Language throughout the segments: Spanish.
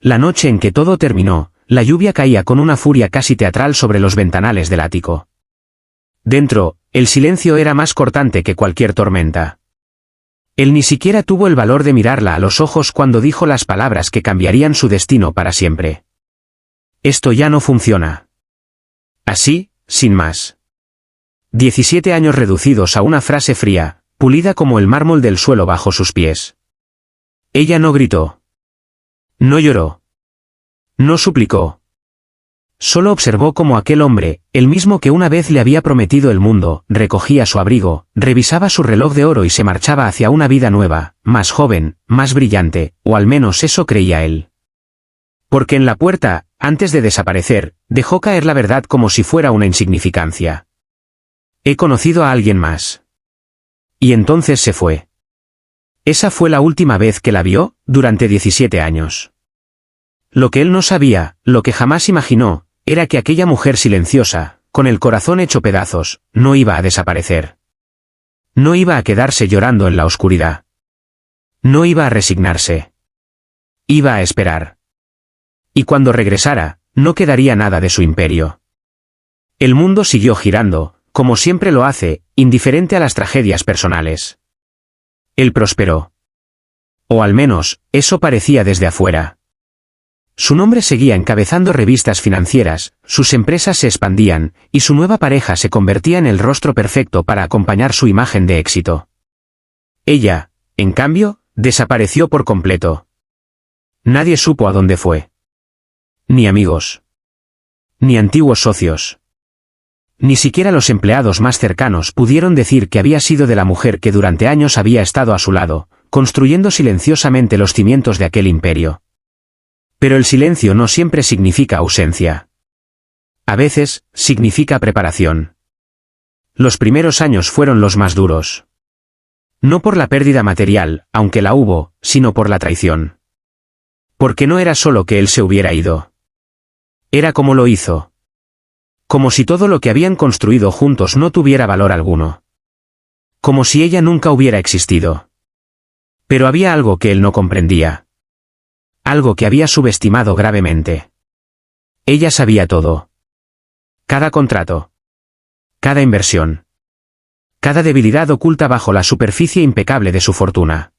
La noche en que todo terminó, la lluvia caía con una furia casi teatral sobre los ventanales del ático. Dentro, el silencio era más cortante que cualquier tormenta. Él ni siquiera tuvo el valor de mirarla a los ojos cuando dijo las palabras que cambiarían su destino para siempre. Esto ya no funciona. Así, sin más. 17 años reducidos a una frase fría, pulida como el mármol del suelo bajo sus pies. Ella no gritó. No lloró. No suplicó. Solo observó cómo aquel hombre, el mismo que una vez le había prometido el mundo, recogía su abrigo, revisaba su reloj de oro y se marchaba hacia una vida nueva, más joven, más brillante, o al menos eso creía él. Porque en la puerta, antes de desaparecer, dejó caer la verdad como si fuera una insignificancia. He conocido a alguien más. Y entonces se fue. Esa fue la última vez que la vio, durante 17 años. Lo que él no sabía, lo que jamás imaginó, era que aquella mujer silenciosa, con el corazón hecho pedazos, no iba a desaparecer. No iba a quedarse llorando en la oscuridad. No iba a resignarse. Iba a esperar. Y cuando regresara, no quedaría nada de su imperio. El mundo siguió girando, como siempre lo hace, indiferente a las tragedias personales. Él prosperó. O al menos, eso parecía desde afuera. Su nombre seguía encabezando revistas financieras, sus empresas se expandían, y su nueva pareja se convertía en el rostro perfecto para acompañar su imagen de éxito. Ella, en cambio, desapareció por completo. Nadie supo a dónde fue. Ni amigos. Ni antiguos socios. Ni siquiera los empleados más cercanos pudieron decir que había sido de la mujer que durante años había estado a su lado, construyendo silenciosamente los cimientos de aquel imperio. Pero el silencio no siempre significa ausencia. A veces, significa preparación. Los primeros años fueron los más duros. No por la pérdida material, aunque la hubo, sino por la traición. Porque no era solo que él se hubiera ido. Era como lo hizo. Como si todo lo que habían construido juntos no tuviera valor alguno. Como si ella nunca hubiera existido. Pero había algo que él no comprendía. Algo que había subestimado gravemente. Ella sabía todo. Cada contrato. Cada inversión. Cada debilidad oculta bajo la superficie impecable de su fortuna.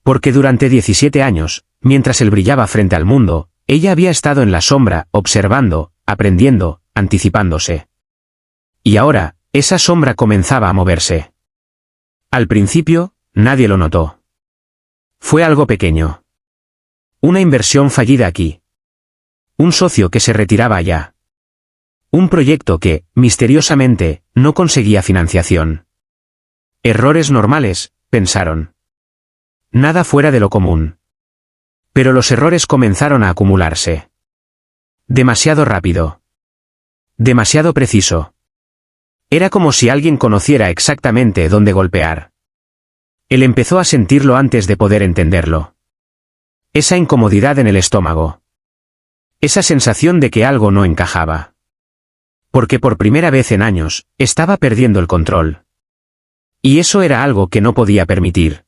Porque durante 17 años, mientras él brillaba frente al mundo, ella había estado en la sombra, observando, aprendiendo, anticipándose. Y ahora, esa sombra comenzaba a moverse. Al principio, nadie lo notó. Fue algo pequeño. Una inversión fallida aquí. Un socio que se retiraba allá. Un proyecto que, misteriosamente, no conseguía financiación. Errores normales, pensaron. Nada fuera de lo común. Pero los errores comenzaron a acumularse. Demasiado rápido. Demasiado preciso. Era como si alguien conociera exactamente dónde golpear. Él empezó a sentirlo antes de poder entenderlo. Esa incomodidad en el estómago. Esa sensación de que algo no encajaba. Porque por primera vez en años, estaba perdiendo el control. Y eso era algo que no podía permitir.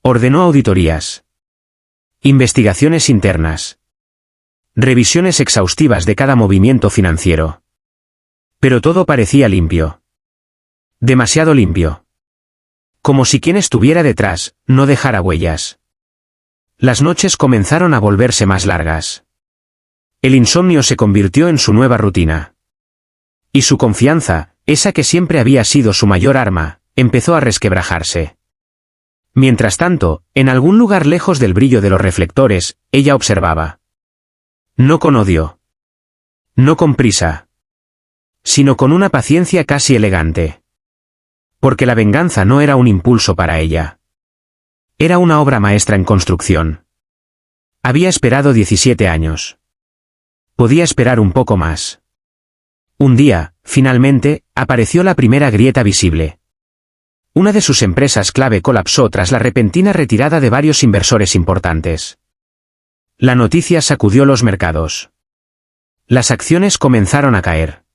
Ordenó auditorías. Investigaciones internas. Revisiones exhaustivas de cada movimiento financiero. Pero todo parecía limpio. Demasiado limpio. Como si quien estuviera detrás, no dejara huellas. Las noches comenzaron a volverse más largas. El insomnio se convirtió en su nueva rutina. Y su confianza, esa que siempre había sido su mayor arma, empezó a resquebrajarse. Mientras tanto, en algún lugar lejos del brillo de los reflectores, ella observaba. No con odio. No con prisa. Sino con una paciencia casi elegante. Porque la venganza no era un impulso para ella. Era una obra maestra en construcción. Había esperado 17 años. Podía esperar un poco más. Un día, finalmente, apareció la primera grieta visible. Una de sus empresas clave colapsó tras la repentina retirada de varios inversores importantes. La noticia sacudió los mercados. Las acciones comenzaron a caer.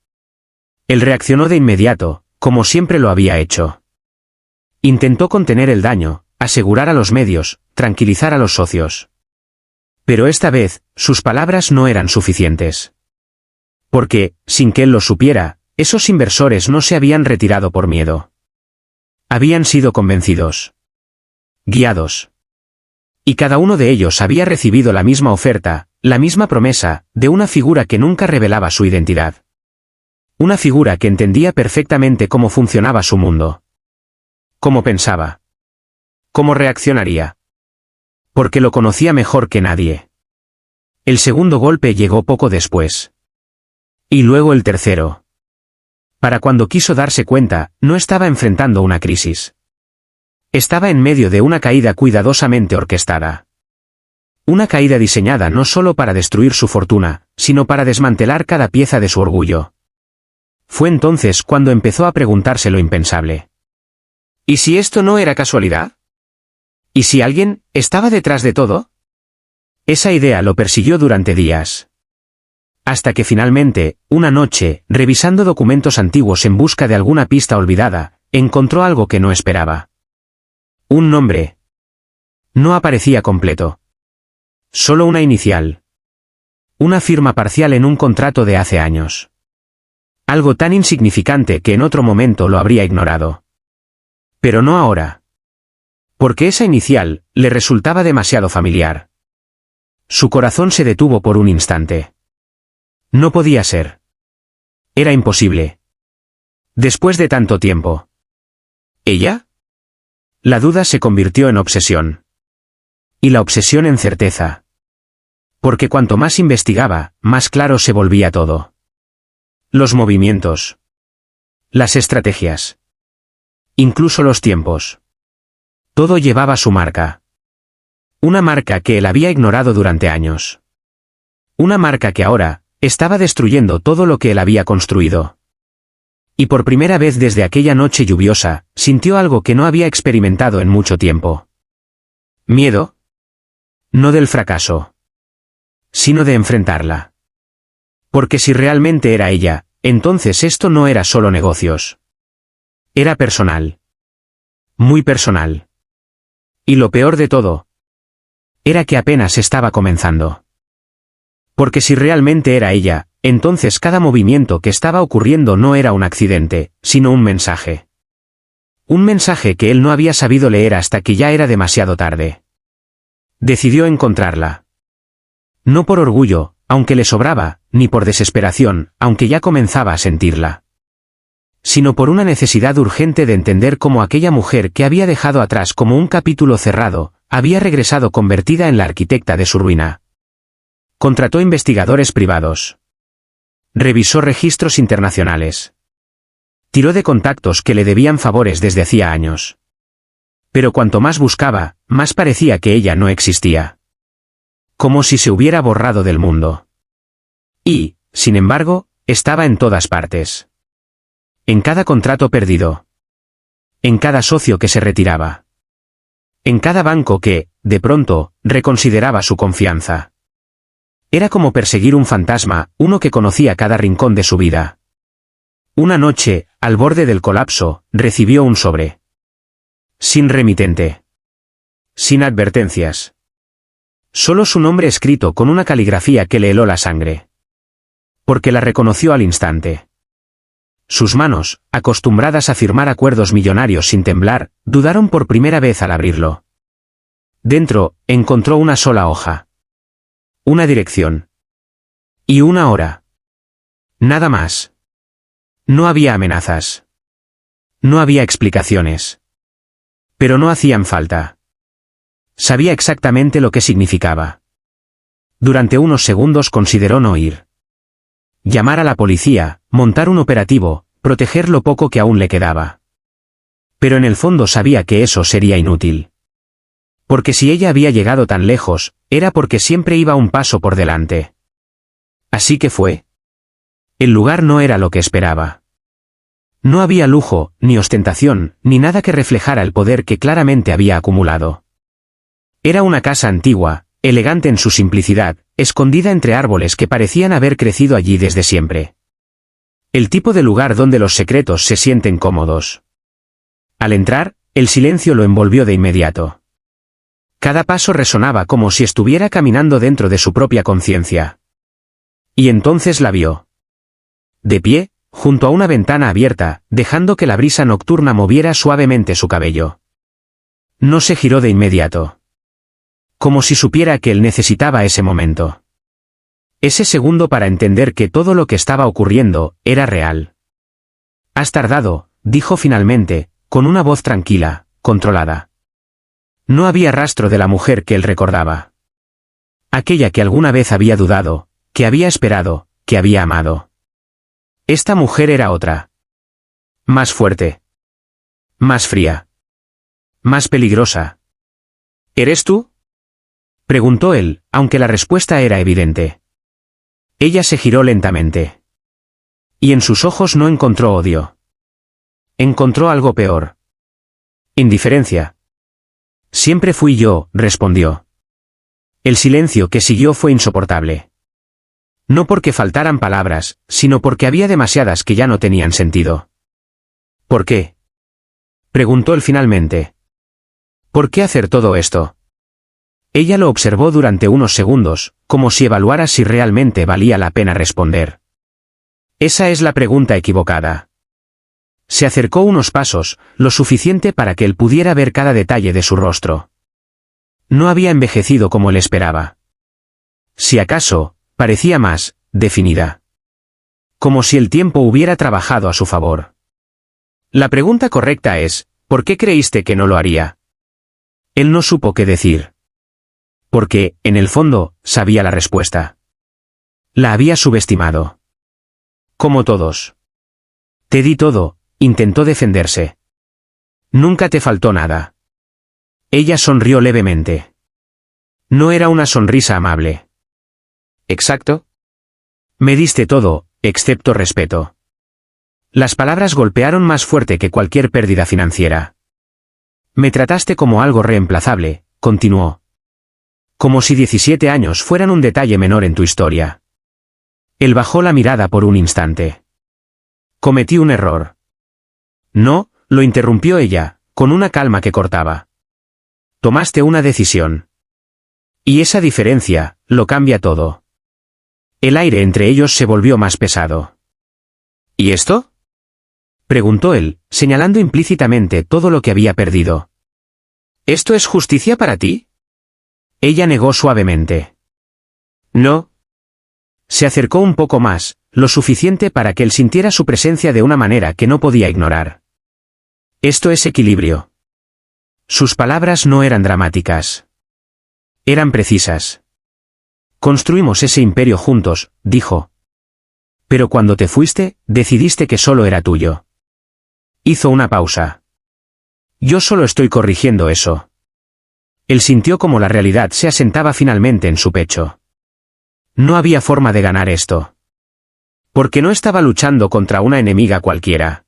Él reaccionó de inmediato, como siempre lo había hecho. Intentó contener el daño, asegurar a los medios, tranquilizar a los socios. Pero esta vez, sus palabras no eran suficientes. Porque, sin que él lo supiera, esos inversores no se habían retirado por miedo. Habían sido convencidos. Guiados. Y cada uno de ellos había recibido la misma oferta, la misma promesa, de una figura que nunca revelaba su identidad. Una figura que entendía perfectamente cómo funcionaba su mundo. Cómo pensaba. Cómo reaccionaría. Porque lo conocía mejor que nadie. El segundo golpe llegó poco después. Y luego el tercero. Para cuando quiso darse cuenta, no estaba enfrentando una crisis. Estaba en medio de una caída cuidadosamente orquestada. Una caída diseñada no solo para destruir su fortuna, sino para desmantelar cada pieza de su orgullo. Fue entonces cuando empezó a preguntarse lo impensable. ¿Y si esto no era casualidad? ¿Y si alguien estaba detrás de todo? Esa idea lo persiguió durante días. Hasta que finalmente, una noche, revisando documentos antiguos en busca de alguna pista olvidada, encontró algo que no esperaba. Un nombre. No aparecía completo. Solo una inicial. Una firma parcial en un contrato de hace años. Algo tan insignificante que en otro momento lo habría ignorado. Pero no ahora. Porque esa inicial le resultaba demasiado familiar. Su corazón se detuvo por un instante. No podía ser. Era imposible. Después de tanto tiempo. ¿Ella? La duda se convirtió en obsesión. Y la obsesión en certeza. Porque cuanto más investigaba, más claro se volvía todo. Los movimientos. Las estrategias. Incluso los tiempos. Todo llevaba su marca. Una marca que él había ignorado durante años. Una marca que ahora estaba destruyendo todo lo que él había construido. Y por primera vez desde aquella noche lluviosa, sintió algo que no había experimentado en mucho tiempo. Miedo. No del fracaso. Sino de enfrentarla. Porque si realmente era ella, entonces esto no era solo negocios. Era personal. Muy personal. Y lo peor de todo, era que apenas estaba comenzando. Porque si realmente era ella, entonces cada movimiento que estaba ocurriendo no era un accidente, sino un mensaje. Un mensaje que él no había sabido leer hasta que ya era demasiado tarde. Decidió encontrarla. No por orgullo, aunque le sobraba, ni por desesperación, aunque ya comenzaba a sentirla. Sino por una necesidad urgente de entender cómo aquella mujer que había dejado atrás como un capítulo cerrado, había regresado convertida en la arquitecta de su ruina. Contrató investigadores privados. Revisó registros internacionales. Tiró de contactos que le debían favores desde hacía años. Pero cuanto más buscaba, más parecía que ella no existía. Como si se hubiera borrado del mundo. Y, sin embargo, estaba en todas partes. En cada contrato perdido. En cada socio que se retiraba. En cada banco que, de pronto, reconsideraba su confianza. Era como perseguir un fantasma, uno que conocía cada rincón de su vida. Una noche, al borde del colapso, recibió un sobre. Sin remitente. Sin advertencias. Solo su nombre escrito con una caligrafía que le heló la sangre. Porque la reconoció al instante. Sus manos, acostumbradas a firmar acuerdos millonarios sin temblar, dudaron por primera vez al abrirlo. Dentro, encontró una sola hoja. Una dirección. Y una hora. Nada más. No había amenazas. No había explicaciones. Pero no hacían falta. Sabía exactamente lo que significaba. Durante unos segundos consideró no ir. Llamar a la policía, montar un operativo, proteger lo poco que aún le quedaba. Pero en el fondo sabía que eso sería inútil. Porque si ella había llegado tan lejos, era porque siempre iba un paso por delante. Así que fue. El lugar no era lo que esperaba. No había lujo, ni ostentación, ni nada que reflejara el poder que claramente había acumulado. Era una casa antigua, elegante en su simplicidad, escondida entre árboles que parecían haber crecido allí desde siempre. El tipo de lugar donde los secretos se sienten cómodos. Al entrar, el silencio lo envolvió de inmediato. Cada paso resonaba como si estuviera caminando dentro de su propia conciencia. Y entonces la vio. De pie, junto a una ventana abierta, dejando que la brisa nocturna moviera suavemente su cabello. No se giró de inmediato. Como si supiera que él necesitaba ese momento. Ese segundo para entender que todo lo que estaba ocurriendo era real. «Has tardado», dijo finalmente, con una voz tranquila, controlada. No había rastro de la mujer que él recordaba. Aquella que alguna vez había dudado, que había esperado, que había amado. Esta mujer era otra. Más fuerte. Más fría. Más peligrosa. ¿Eres tú?, preguntó él, aunque la respuesta era evidente. Ella se giró lentamente. Y en sus ojos no encontró odio. Encontró algo peor. Indiferencia. Siempre fui yo, respondió. El silencio que siguió fue insoportable. No porque faltaran palabras, sino porque había demasiadas que ya no tenían sentido. ¿Por qué?, preguntó él finalmente. ¿Por qué hacer todo esto? Ella lo observó durante unos segundos, como si evaluara si realmente valía la pena responder. Esa es la pregunta equivocada. Se acercó unos pasos, lo suficiente para que él pudiera ver cada detalle de su rostro. No había envejecido como él esperaba. Si acaso, parecía más definida. Como si el tiempo hubiera trabajado a su favor. La pregunta correcta es, ¿por qué creíste que no lo haría? Él no supo qué decir. Porque, en el fondo, sabía la respuesta. La había subestimado. Como todos. Te di todo, intentó defenderse. Nunca te faltó nada. Ella sonrió levemente. No era una sonrisa amable. ¿Exacto? Me diste todo, excepto respeto. Las palabras golpearon más fuerte que cualquier pérdida financiera. Me trataste como algo reemplazable, continuó. Como si 17 años fueran un detalle menor en tu historia. Él bajó la mirada por un instante. Cometí un error. No, lo interrumpió ella, con una calma que cortaba. Tomaste una decisión. Y esa diferencia, lo cambia todo. El aire entre ellos se volvió más pesado. ¿Y esto?, preguntó él, señalando implícitamente todo lo que había perdido. ¿Esto es justicia para ti? Ella negó suavemente. No. Se acercó un poco más, lo suficiente para que él sintiera su presencia de una manera que no podía ignorar. Esto es equilibrio. Sus palabras no eran dramáticas. Eran precisas. Construimos ese imperio juntos, dijo. Pero cuando te fuiste, decidiste que solo era tuyo. Hizo una pausa. Yo solo estoy corrigiendo eso. Él sintió como la realidad se asentaba finalmente en su pecho. No había forma de ganar esto. Porque no estaba luchando contra una enemiga cualquiera.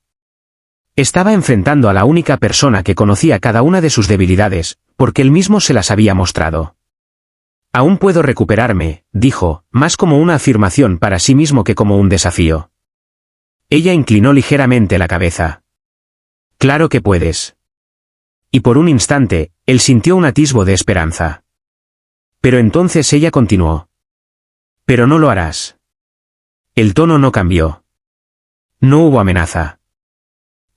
Estaba enfrentando a la única persona que conocía cada una de sus debilidades, porque él mismo se las había mostrado. Aún puedo recuperarme, dijo, más como una afirmación para sí mismo que como un desafío. Ella inclinó ligeramente la cabeza. Claro que puedes. Y por un instante, él sintió un atisbo de esperanza. Pero entonces ella continuó. Pero no lo harás. El tono no cambió. No hubo amenaza.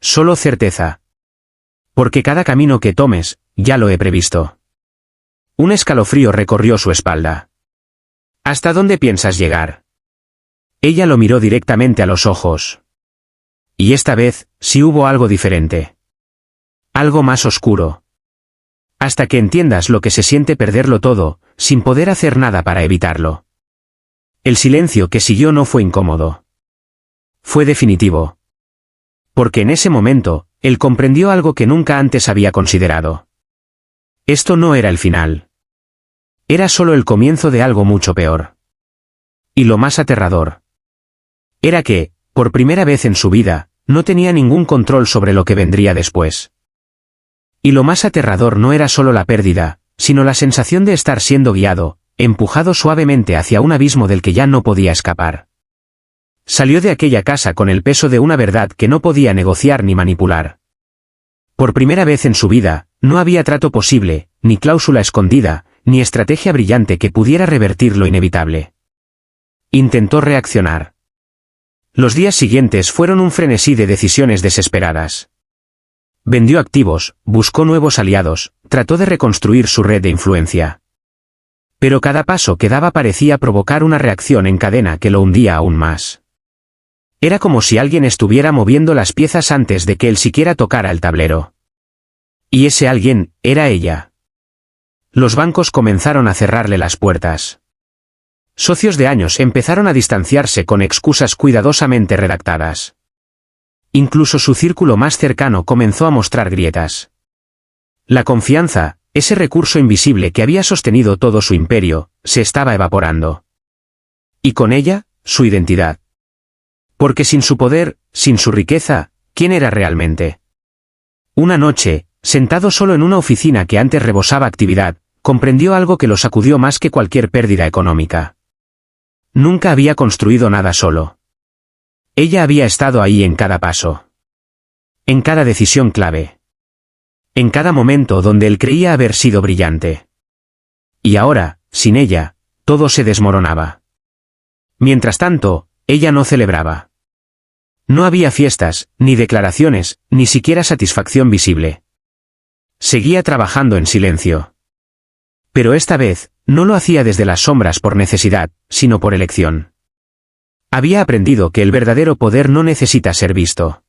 Solo certeza. Porque cada camino que tomes, ya lo he previsto. Un escalofrío recorrió su espalda. ¿Hasta dónde piensas llegar? Ella lo miró directamente a los ojos. Y esta vez, sí hubo algo diferente. Algo más oscuro. Hasta que entiendas lo que se siente perderlo todo, sin poder hacer nada para evitarlo. El silencio que siguió no fue incómodo. Fue definitivo. Porque en ese momento, él comprendió algo que nunca antes había considerado. Esto no era el final. Era solo el comienzo de algo mucho peor. Y lo más aterrador. Era que, por primera vez en su vida, no tenía ningún control sobre lo que vendría después. Y lo más aterrador no era solo la pérdida, sino la sensación de estar siendo guiado, empujado suavemente hacia un abismo del que ya no podía escapar. Salió de aquella casa con el peso de una verdad que no podía negociar ni manipular. Por primera vez en su vida, no había trato posible, ni cláusula escondida, ni estrategia brillante que pudiera revertir lo inevitable. Intentó reaccionar. Los días siguientes fueron un frenesí de decisiones desesperadas. Vendió activos, buscó nuevos aliados, trató de reconstruir su red de influencia. Pero cada paso que daba parecía provocar una reacción en cadena que lo hundía aún más. Era como si alguien estuviera moviendo las piezas antes de que él siquiera tocara el tablero. Y ese alguien, era ella. Los bancos comenzaron a cerrarle las puertas. Socios de años empezaron a distanciarse con excusas cuidadosamente redactadas. Incluso su círculo más cercano comenzó a mostrar grietas. La confianza, ese recurso invisible que había sostenido todo su imperio, se estaba evaporando. Y con ella, su identidad. Porque sin su poder, sin su riqueza, ¿quién era realmente? Una noche, sentado solo en una oficina que antes rebosaba actividad, comprendió algo que lo sacudió más que cualquier pérdida económica. Nunca había construido nada solo. Ella había estado ahí en cada paso. En cada decisión clave. En cada momento donde él creía haber sido brillante. Y ahora, sin ella, todo se desmoronaba. Mientras tanto, ella no celebraba. No había fiestas, ni declaraciones, ni siquiera satisfacción visible. Seguía trabajando en silencio. Pero esta vez, no lo hacía desde las sombras por necesidad, sino por elección. Había aprendido que el verdadero poder no necesita ser visto.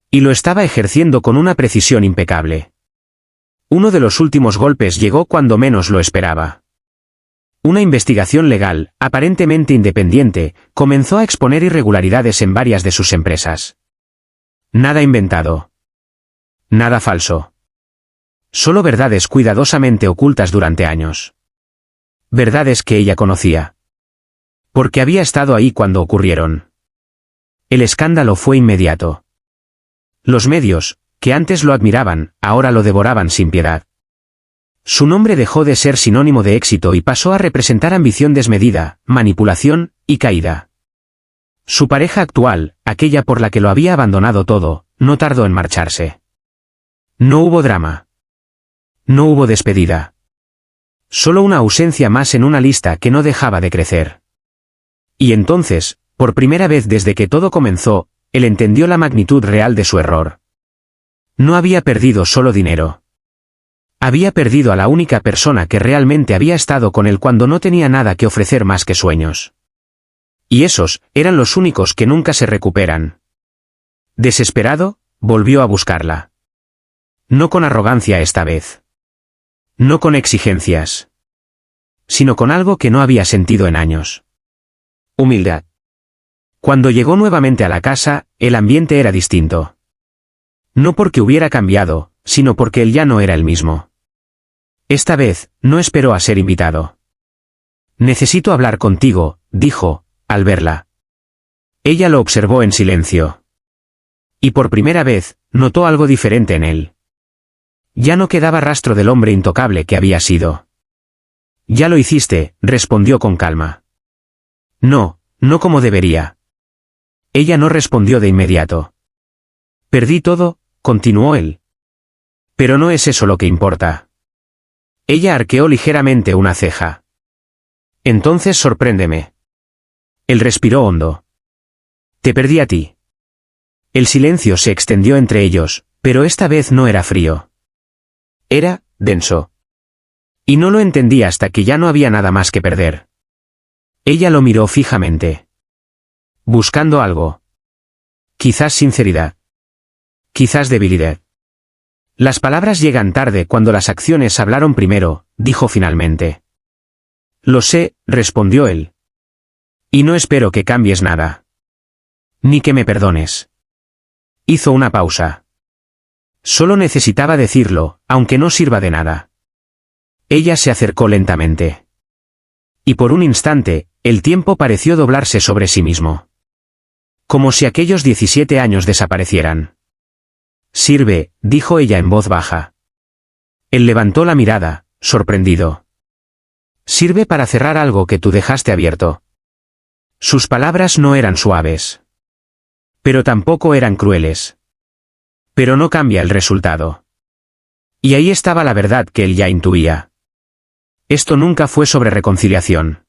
Y lo estaba ejerciendo con una precisión impecable. Uno de los últimos golpes llegó cuando menos lo esperaba. Una investigación legal, aparentemente independiente, comenzó a exponer irregularidades en varias de sus empresas. Nada inventado. Nada falso. Solo verdades cuidadosamente ocultas durante años. Verdades que ella conocía. Porque había estado ahí cuando ocurrieron. El escándalo fue inmediato. Los medios, que antes lo admiraban, ahora lo devoraban sin piedad. Su nombre dejó de ser sinónimo de éxito y pasó a representar ambición desmedida, manipulación y caída. Su pareja actual, aquella por la que lo había abandonado todo, no tardó en marcharse. No hubo drama. No hubo despedida. Solo una ausencia más en una lista que no dejaba de crecer. Y entonces, por primera vez desde que todo comenzó, él entendió la magnitud real de su error. No había perdido solo dinero. Había perdido a la única persona que realmente había estado con él cuando no tenía nada que ofrecer más que sueños. Y esos, eran los únicos que nunca se recuperan. Desesperado, volvió a buscarla. No con arrogancia esta vez. No con exigencias. Sino con algo que no había sentido en años. Humildad. Cuando llegó nuevamente a la casa, el ambiente era distinto. No porque hubiera cambiado, sino porque él ya no era el mismo. Esta vez, no esperó a ser invitado. Necesito hablar contigo, dijo, al verla. Ella lo observó en silencio. Y por primera vez, notó algo diferente en él. Ya no quedaba rastro del hombre intocable que había sido. Ya lo hiciste, respondió con calma. No, no como debería. Ella no respondió de inmediato. Perdí todo, continuó él. Pero no es eso lo que importa. Ella arqueó ligeramente una ceja. Entonces sorpréndeme. Él respiró hondo. Te perdí a ti. El silencio se extendió entre ellos, pero esta vez no era frío. Era denso. Y no lo entendí hasta que ya no había nada más que perder. Ella lo miró fijamente. Buscando algo. Quizás sinceridad. Quizás debilidad. Las palabras llegan tarde cuando las acciones hablaron primero, dijo finalmente. Lo sé, respondió él. Y no espero que cambies nada. Ni que me perdones. Hizo una pausa. Solo necesitaba decirlo, aunque no sirva de nada. Ella se acercó lentamente. Y por un instante, el tiempo pareció doblarse sobre sí mismo. Como si aquellos 17 años desaparecieran. Sirve, dijo ella en voz baja. Él levantó la mirada, sorprendido. Sirve para cerrar algo que tú dejaste abierto. Sus palabras no eran suaves. Pero tampoco eran crueles. Pero no cambia el resultado. Y ahí estaba la verdad que él ya intuía. Esto nunca fue sobre reconciliación.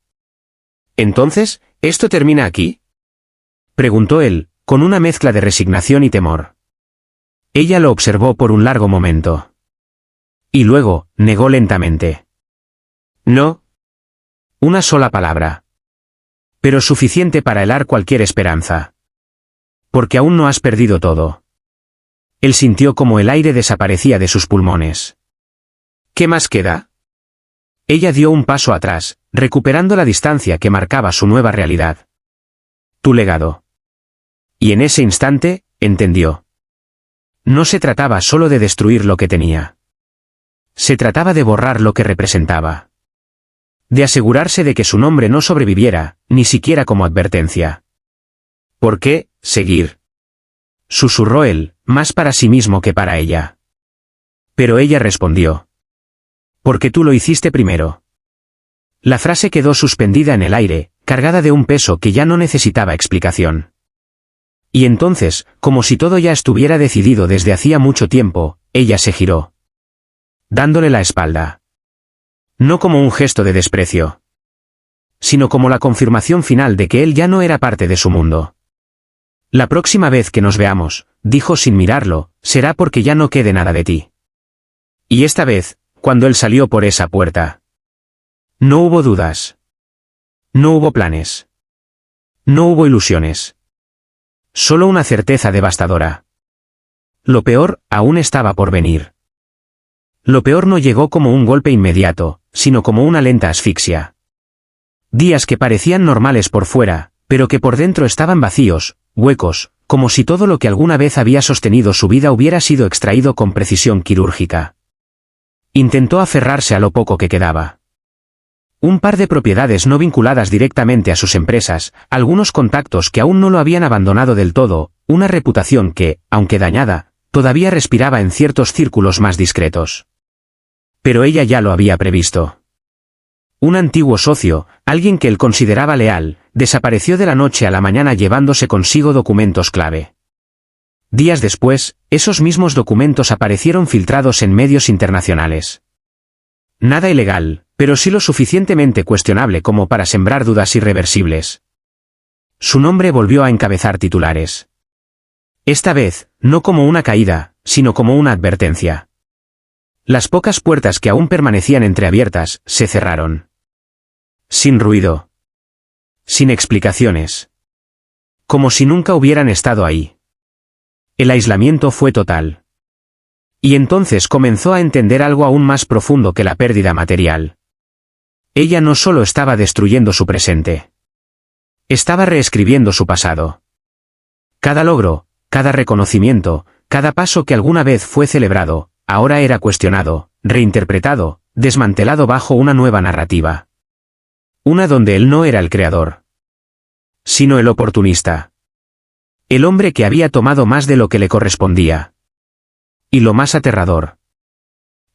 ¿Entonces, esto termina aquí?, preguntó él, con una mezcla de resignación y temor. Ella lo observó por un largo momento. Y luego, negó lentamente. No. Una sola palabra. Pero suficiente para helar cualquier esperanza. Porque aún no has perdido todo. Él sintió como el aire desaparecía de sus pulmones. ¿Qué más queda? Ella dio un paso atrás, recuperando la distancia que marcaba su nueva realidad. Tu legado. Y en ese instante, entendió. No se trataba solo de destruir lo que tenía. Se trataba de borrar lo que representaba. De asegurarse de que su nombre no sobreviviera, ni siquiera como advertencia. ¿Por qué seguir?, susurró él, más para sí mismo que para ella. Pero ella respondió. Porque tú lo hiciste primero. La frase quedó suspendida en el aire, cargada de un peso que ya no necesitaba explicación. Y entonces, como si todo ya estuviera decidido desde hacía mucho tiempo, ella se giró, dándole la espalda. No como un gesto de desprecio, sino como la confirmación final de que él ya no era parte de su mundo. La próxima vez que nos veamos, dijo sin mirarlo, será porque ya no quede nada de ti. Y esta vez, cuando él salió por esa puerta, no hubo dudas. No hubo planes. No hubo ilusiones. Solo una certeza devastadora. Lo peor aún estaba por venir. Lo peor no llegó como un golpe inmediato, sino como una lenta asfixia. Días que parecían normales por fuera, pero que por dentro estaban vacíos, huecos, como si todo lo que alguna vez había sostenido su vida hubiera sido extraído con precisión quirúrgica. Intentó aferrarse a lo poco que quedaba. Un par de propiedades no vinculadas directamente a sus empresas, algunos contactos que aún no lo habían abandonado del todo, una reputación que, aunque dañada, todavía respiraba en ciertos círculos más discretos. Pero ella ya lo había previsto. Un antiguo socio, alguien que él consideraba leal, desapareció de la noche a la mañana llevándose consigo documentos clave. Días después, esos mismos documentos aparecieron filtrados en medios internacionales. Nada ilegal, pero sí lo suficientemente cuestionable como para sembrar dudas irreversibles. Su nombre volvió a encabezar titulares. Esta vez, no como una caída, sino como una advertencia. Las pocas puertas que aún permanecían entreabiertas, se cerraron. Sin ruido. Sin explicaciones. Como si nunca hubieran estado ahí. El aislamiento fue total. Y entonces comenzó a entender algo aún más profundo que la pérdida material. Ella no solo estaba destruyendo su presente. Estaba reescribiendo su pasado. Cada logro, cada reconocimiento, cada paso que alguna vez fue celebrado, ahora era cuestionado, reinterpretado, desmantelado bajo una nueva narrativa. Una donde él no era el creador, sino el oportunista. El hombre que había tomado más de lo que le correspondía. Y lo más aterrador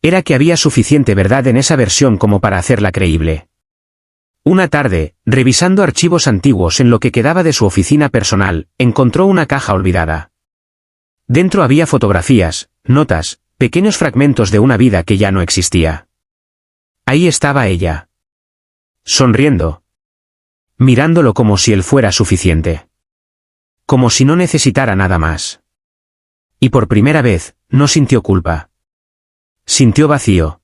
era que había suficiente verdad en esa versión como para hacerla creíble. Una tarde, revisando archivos antiguos en lo que quedaba de su oficina personal, encontró una caja olvidada. Dentro había fotografías, notas, pequeños fragmentos de una vida que ya no existía. Ahí estaba ella. Sonriendo. Mirándolo como si él fuera suficiente. Como si no necesitara nada más. Y por primera vez, no sintió culpa. Sintió vacío.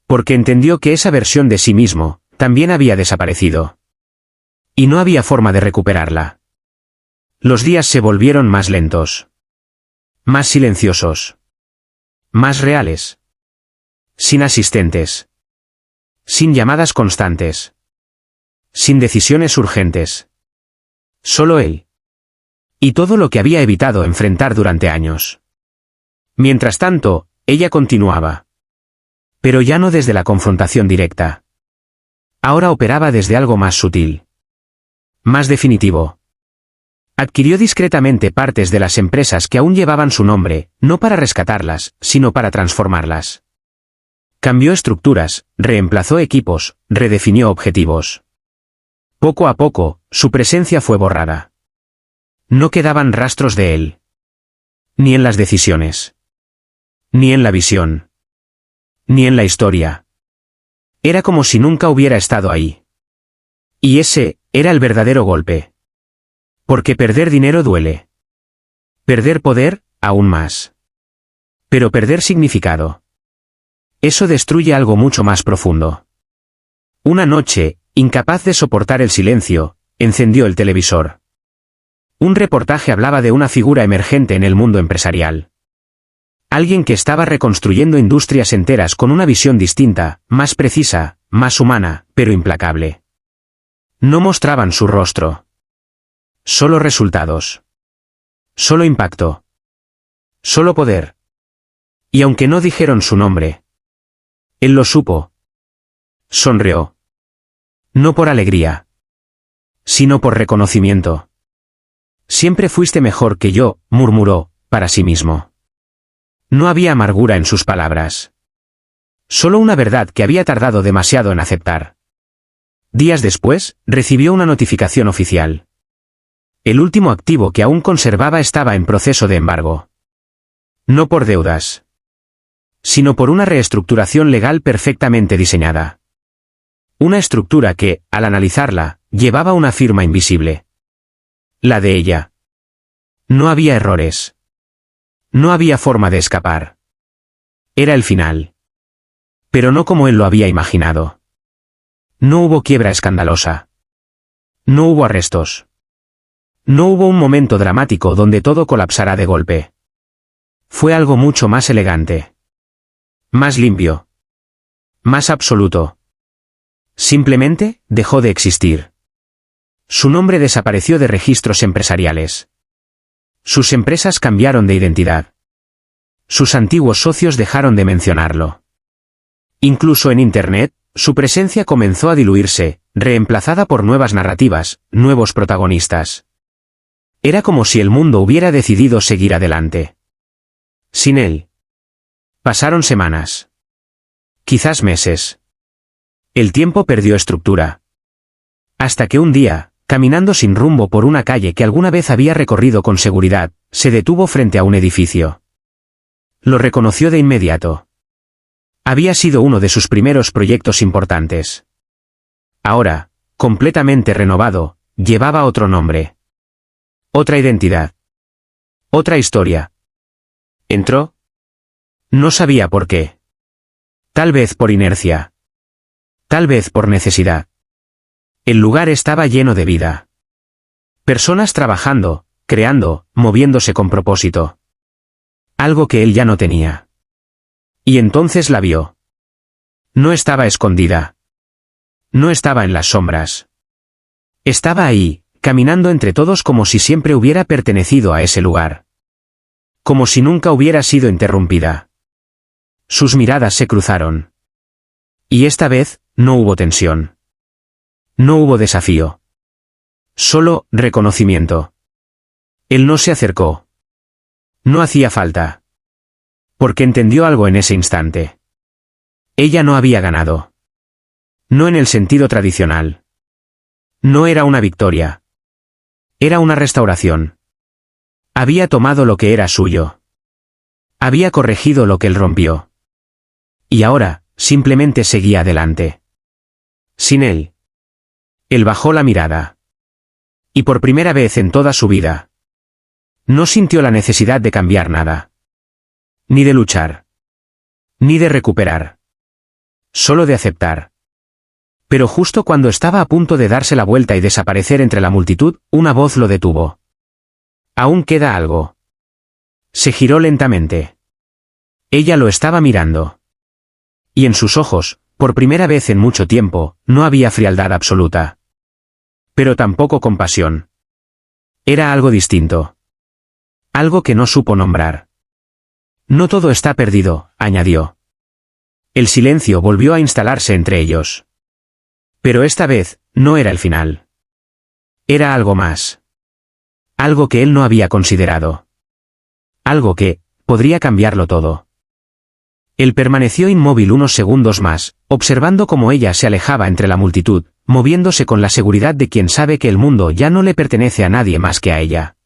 Porque entendió que esa versión de sí mismo, también había desaparecido. Y no había forma de recuperarla. Los días se volvieron más lentos. Más silenciosos. Más reales. Sin asistentes. Sin llamadas constantes. Sin decisiones urgentes. Solo él. Y todo lo que había evitado enfrentar durante años. Mientras tanto, ella continuaba. Pero ya no desde la confrontación directa. Ahora operaba desde algo más sutil. Más definitivo. Adquirió discretamente partes de las empresas que aún llevaban su nombre, no para rescatarlas, sino para transformarlas. Cambió estructuras, reemplazó equipos, redefinió objetivos. Poco a poco, su presencia fue borrada. No quedaban rastros de él. Ni en las decisiones. Ni en la visión. Ni en la historia. Era como si nunca hubiera estado ahí. Y ese era el verdadero golpe. Porque perder dinero duele. Perder poder, aún más. Pero perder significado. Eso destruye algo mucho más profundo. Una noche, incapaz de soportar el silencio, encendió el televisor. Un reportaje hablaba de una figura emergente en el mundo empresarial. Alguien que estaba reconstruyendo industrias enteras con una visión distinta, más precisa, más humana, pero implacable. No mostraban su rostro. Solo resultados. Solo impacto. Solo poder. Y aunque no dijeron su nombre, él lo supo. Sonrió. No por alegría, sino por reconocimiento. Siempre fuiste mejor que yo, murmuró, para sí mismo. No había amargura en sus palabras. Solo una verdad que había tardado demasiado en aceptar. Días después, recibió una notificación oficial. El último activo que aún conservaba estaba en proceso de embargo. No por deudas, sino por una reestructuración legal perfectamente diseñada. Una estructura que, al analizarla, llevaba una firma invisible. La de ella. No había errores. No había forma de escapar. Era el final. Pero no como él lo había imaginado. No hubo quiebra escandalosa. No hubo arrestos. No hubo un momento dramático donde todo colapsara de golpe. Fue algo mucho más elegante. Más limpio. Más absoluto. Simplemente, dejó de existir. Su nombre desapareció de registros empresariales. Sus empresas cambiaron de identidad. Sus antiguos socios dejaron de mencionarlo. Incluso en Internet, su presencia comenzó a diluirse, reemplazada por nuevas narrativas, nuevos protagonistas. Era como si el mundo hubiera decidido seguir adelante. Sin él. Pasaron semanas. Quizás meses. El tiempo perdió estructura. Hasta que un día, caminando sin rumbo por una calle que alguna vez había recorrido con seguridad, se detuvo frente a un edificio. Lo reconoció de inmediato. Había sido uno de sus primeros proyectos importantes. Ahora, completamente renovado, llevaba otro nombre. Otra identidad. Otra historia. ¿Entró? No sabía por qué. Tal vez por inercia. Tal vez por necesidad. El lugar estaba lleno de vida. Personas trabajando, creando, moviéndose con propósito. Algo que él ya no tenía. Y entonces la vio. No estaba escondida. No estaba en las sombras. Estaba ahí, caminando entre todos como si siempre hubiera pertenecido a ese lugar. Como si nunca hubiera sido interrumpida. Sus miradas se cruzaron. Y esta vez, no hubo tensión. No hubo desafío. Solo reconocimiento. Él no se acercó. No hacía falta. Porque entendió algo en ese instante. Ella no había ganado. No en el sentido tradicional. No era una victoria. Era una restauración. Había tomado lo que era suyo. Había corregido lo que él rompió. Y ahora, simplemente seguía adelante. Sin él. Él bajó la mirada. Y por primera vez en toda su vida, no sintió la necesidad de cambiar nada. Ni de luchar. Ni de recuperar. Solo de aceptar. Pero justo cuando estaba a punto de darse la vuelta y desaparecer entre la multitud, una voz lo detuvo. Aún queda algo. Se giró lentamente. Ella lo estaba mirando. Y en sus ojos, por primera vez en mucho tiempo, no había frialdad absoluta. Pero tampoco compasión. Era algo distinto. Algo que no supo nombrar. No todo está perdido, añadió. El silencio volvió a instalarse entre ellos. Pero esta vez, no era el final. Era algo más. Algo que él no había considerado. Algo que, podría cambiarlo todo. Él permaneció inmóvil unos segundos más, observando cómo ella se alejaba entre la multitud, moviéndose con la seguridad de quien sabe que el mundo ya no le pertenece a nadie más que a ella.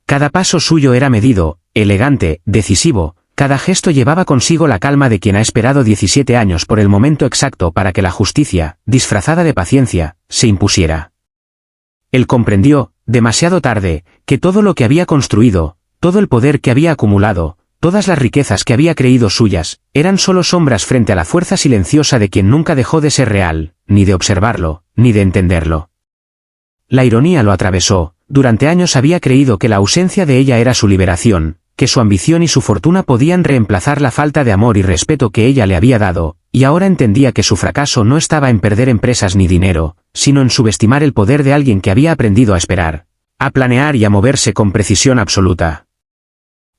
Cada paso suyo era medido, elegante, decisivo, cada gesto llevaba consigo la calma de quien ha esperado 17 años por el momento exacto para que la justicia, disfrazada de paciencia, se impusiera. Él comprendió, demasiado tarde, que todo lo que había construido, todo el poder que había acumulado, todas las riquezas que había creído suyas, eran solo sombras frente a la fuerza silenciosa de quien nunca dejó de ser real, ni de observarlo, ni de entenderlo. La ironía lo atravesó. Durante años había creído que la ausencia de ella era su liberación, que su ambición y su fortuna podían reemplazar la falta de amor y respeto que ella le había dado, y ahora entendía que su fracaso no estaba en perder empresas ni dinero, sino en subestimar el poder de alguien que había aprendido a esperar, a planear y a moverse con precisión absoluta.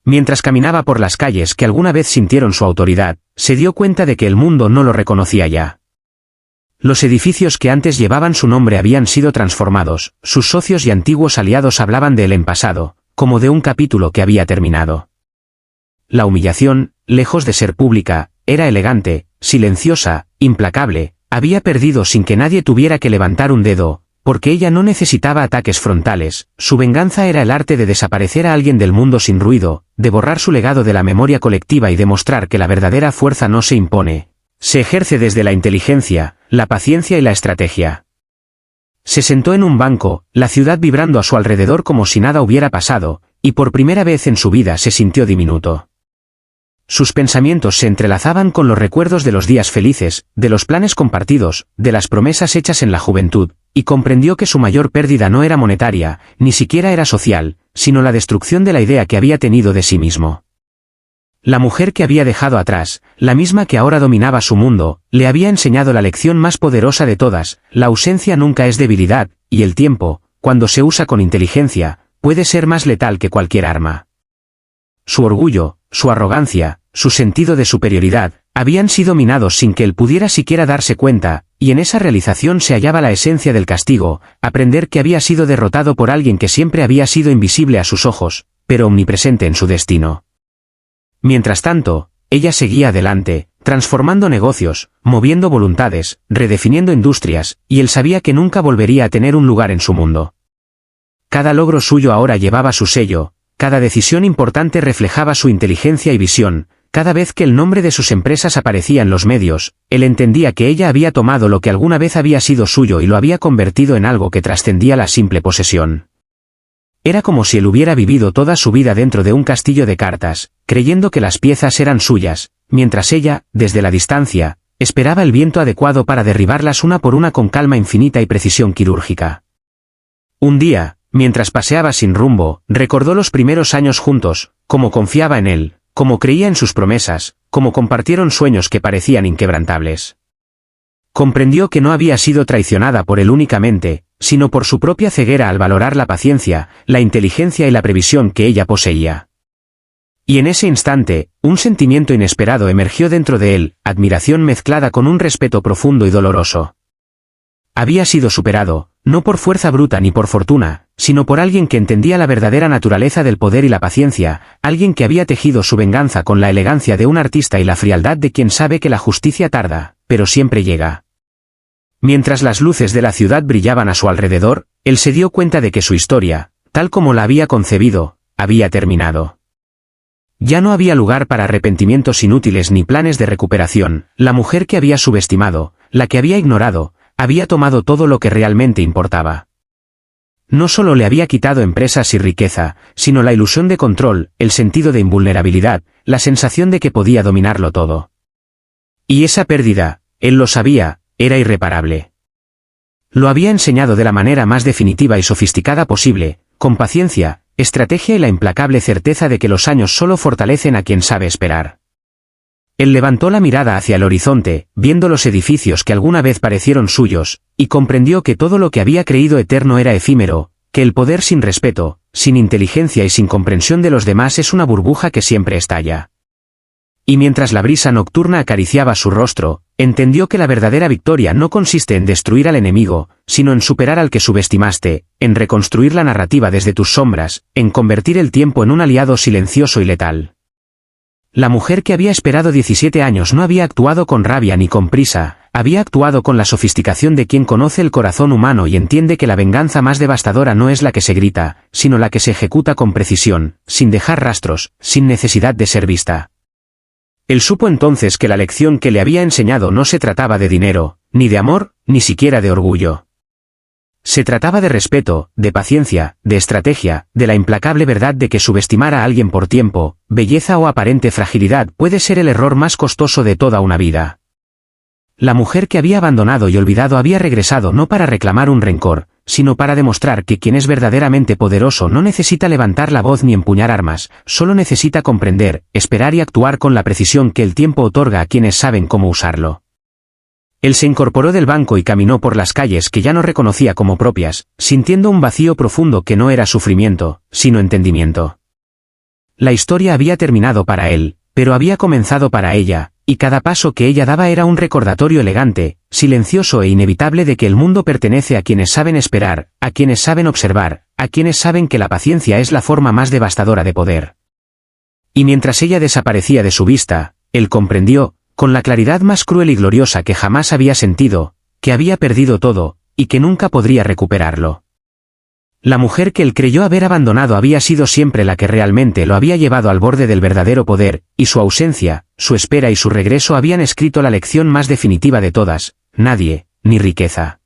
Mientras caminaba por las calles que alguna vez sintieron su autoridad, se dio cuenta de que el mundo no lo reconocía ya. Los edificios que antes llevaban su nombre habían sido transformados, sus socios y antiguos aliados hablaban de él en pasado, como de un capítulo que había terminado. La humillación, lejos de ser pública, era elegante, silenciosa, implacable, había perdido sin que nadie tuviera que levantar un dedo, porque ella no necesitaba ataques frontales, su venganza era el arte de desaparecer a alguien del mundo sin ruido, de borrar su legado de la memoria colectiva y demostrar que la verdadera fuerza no se impone, se ejerce desde la inteligencia, la paciencia y la estrategia. Se sentó en un banco, la ciudad vibrando a su alrededor como si nada hubiera pasado, y por primera vez en su vida se sintió diminuto. Sus pensamientos se entrelazaban con los recuerdos de los días felices, de los planes compartidos, de las promesas hechas en la juventud, y comprendió que su mayor pérdida no era monetaria, ni siquiera era social, sino la destrucción de la idea que había tenido de sí mismo. La mujer que había dejado atrás, la misma que ahora dominaba su mundo, le había enseñado la lección más poderosa de todas: la ausencia nunca es debilidad, y el tiempo, cuando se usa con inteligencia, puede ser más letal que cualquier arma. Su orgullo, su arrogancia, su sentido de superioridad, habían sido minados sin que él pudiera siquiera darse cuenta, y en esa realización se hallaba la esencia del castigo: aprender que había sido derrotado por alguien que siempre había sido invisible a sus ojos, pero omnipresente en su destino. Mientras tanto, ella seguía adelante, transformando negocios, moviendo voluntades, redefiniendo industrias, y él sabía que nunca volvería a tener un lugar en su mundo. Cada logro suyo ahora llevaba su sello, cada decisión importante reflejaba su inteligencia y visión, cada vez que el nombre de sus empresas aparecía en los medios, él entendía que ella había tomado lo que alguna vez había sido suyo y lo había convertido en algo que trascendía la simple posesión. Era como si él hubiera vivido toda su vida dentro de un castillo de cartas, creyendo que las piezas eran suyas, mientras ella, desde la distancia, esperaba el viento adecuado para derribarlas una por una con calma infinita y precisión quirúrgica. Un día, mientras paseaba sin rumbo, recordó los primeros años juntos, cómo confiaba en él, cómo creía en sus promesas, cómo compartieron sueños que parecían inquebrantables. Comprendió que no había sido traicionada por él únicamente, sino por su propia ceguera al valorar la paciencia, la inteligencia y la previsión que ella poseía. Y en ese instante, un sentimiento inesperado emergió dentro de él, admiración mezclada con un respeto profundo y doloroso. Había sido superado, no por fuerza bruta ni por fortuna, sino por alguien que entendía la verdadera naturaleza del poder y la paciencia, alguien que había tejido su venganza con la elegancia de un artista y la frialdad de quien sabe que la justicia tarda, pero siempre llega. Mientras las luces de la ciudad brillaban a su alrededor, él se dio cuenta de que su historia, tal como la había concebido, había terminado. Ya no había lugar para arrepentimientos inútiles ni planes de recuperación. La mujer que había subestimado, la que había ignorado, había tomado todo lo que realmente importaba. No solo le había quitado empresas y riqueza, sino la ilusión de control, el sentido de invulnerabilidad, la sensación de que podía dominarlo todo. Y esa pérdida, él lo sabía, era irreparable. Lo había enseñado de la manera más definitiva y sofisticada posible, con paciencia, estrategia y la implacable certeza de que los años solo fortalecen a quien sabe esperar. Él levantó la mirada hacia el horizonte, viendo los edificios que alguna vez parecieron suyos, y comprendió que todo lo que había creído eterno era efímero, que el poder sin respeto, sin inteligencia y sin comprensión de los demás es una burbuja que siempre estalla. Y mientras la brisa nocturna acariciaba su rostro, entendió que la verdadera victoria no consiste en destruir al enemigo, sino en superar al que subestimaste, en reconstruir la narrativa desde tus sombras, en convertir el tiempo en un aliado silencioso y letal. La mujer que había esperado 17 años no había actuado con rabia ni con prisa, había actuado con la sofisticación de quien conoce el corazón humano y entiende que la venganza más devastadora no es la que se grita, sino la que se ejecuta con precisión, sin dejar rastros, sin necesidad de ser vista. Él supo entonces que la lección que le había enseñado no se trataba de dinero, ni de amor, ni siquiera de orgullo. Se trataba de respeto, de paciencia, de estrategia, de la implacable verdad de que subestimar a alguien por tiempo, belleza o aparente fragilidad puede ser el error más costoso de toda una vida. La mujer que había abandonado y olvidado había regresado no para reclamar un rencor, sino para demostrar que quien es verdaderamente poderoso no necesita levantar la voz ni empuñar armas, solo necesita comprender, esperar y actuar con la precisión que el tiempo otorga a quienes saben cómo usarlo. Él se incorporó del banco y caminó por las calles que ya no reconocía como propias, sintiendo un vacío profundo que no era sufrimiento, sino entendimiento. La historia había terminado para él, pero había comenzado para ella, y cada paso que ella daba era un recordatorio elegante, silencioso e inevitable de que el mundo pertenece a quienes saben esperar, a quienes saben observar, a quienes saben que la paciencia es la forma más devastadora de poder. Y mientras ella desaparecía de su vista, él comprendió, con la claridad más cruel y gloriosa que jamás había sentido, que había perdido todo, y que nunca podría recuperarlo. La mujer que él creyó haber abandonado había sido siempre la que realmente lo había llevado al borde del verdadero poder, y su ausencia, su espera y su regreso habían escrito la lección más definitiva de todas: nadie, ni riqueza,